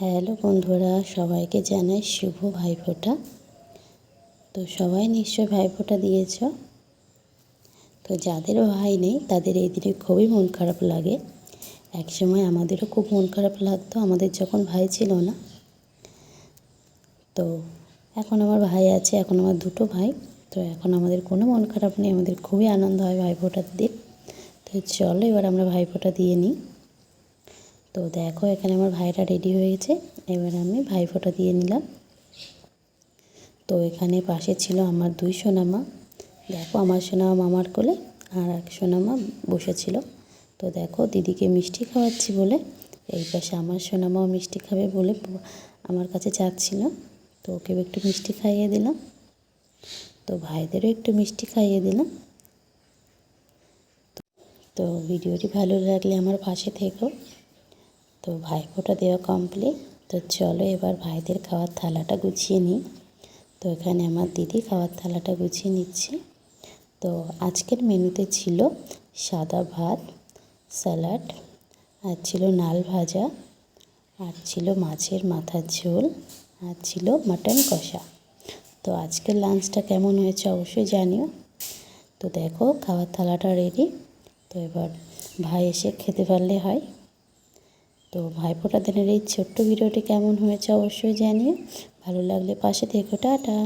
Hello বন্ধুরা, সবাইকে জানাই শুভ ভাইফোঁটা। তো সবাই নিশ্চয় ভাইফোঁটা দিয়েছ। তো যাদের ভাই নেই তাদের এই দিনে খুবই মন খারাপ লাগে। একসময় আমাদেরও খুব মন খারাপ লাগতো আমাদের যখন ভাই ছিল না। তো এখন আমার ভাই আছে, এখন আমার দুটো ভাই। তো এখন আমাদের কোনো মন খারাপ নেই, আমাদের খুবই আনন্দ হয় ভাইফোঁটার দিন। তো চলো এবার আমরা ভাইফোঁটা দিয়ে নিই। তো দেখো এখানে আমার ভাইটা রেডি হয়ে গেছে, এবার আমি ভাইফোঁটা দিয়ে নিলাম। তো এখানে পাশে ছিল আমার দুই সোনামা। দেখো আমার সোনামা মামার কোলে আর এক সোনামা বসেছিল। তো দেখো দিদিকে মিষ্টি খাওয়াচ্ছি বলে এই পাশে আমার সোনামাও মিষ্টি খাবে বলে আমার কাছে চাচ্ছিল। তো ওকেও একটু মিষ্টি খাইয়ে দিলাম, তো ভাইদেরও একটু মিষ্টি খাইয়ে দিলাম। তো ভিডিওটি ভালো লাগলে আমার পাশে থেকো। তো ভাইফোঁটা দেওয়া কমপ্লিট। তো চলো এবার ভাইদের খাওয়ার থালাটা গুছিয়ে নিই। তো এখানে আমার দিদি খাওয়ার থালাটা গুছিয়ে নিচ্ছে। তো আজকের মেনুতে ছিল সাদা ভাত, স্যালাড, আর ছিল নাল ভাজা, আর ছিল মাছের মাথার ঝোল, আর ছিল মাটন কষা। তো আজকের লাঞ্চটা কেমন হয়েছে অবশ্যই জানিও। তো দেখো খাওয়ার থালাটা রেডি। তো এবার ভাই এসে খেতে পারলে হয়। তো ভাইফোঁটা দিনের এই ছোট্ট ভিডিওটি কেমন হয়েছে অবশ্যই জানিও। ভালো লাগলে পাশে থেকো। টাটা।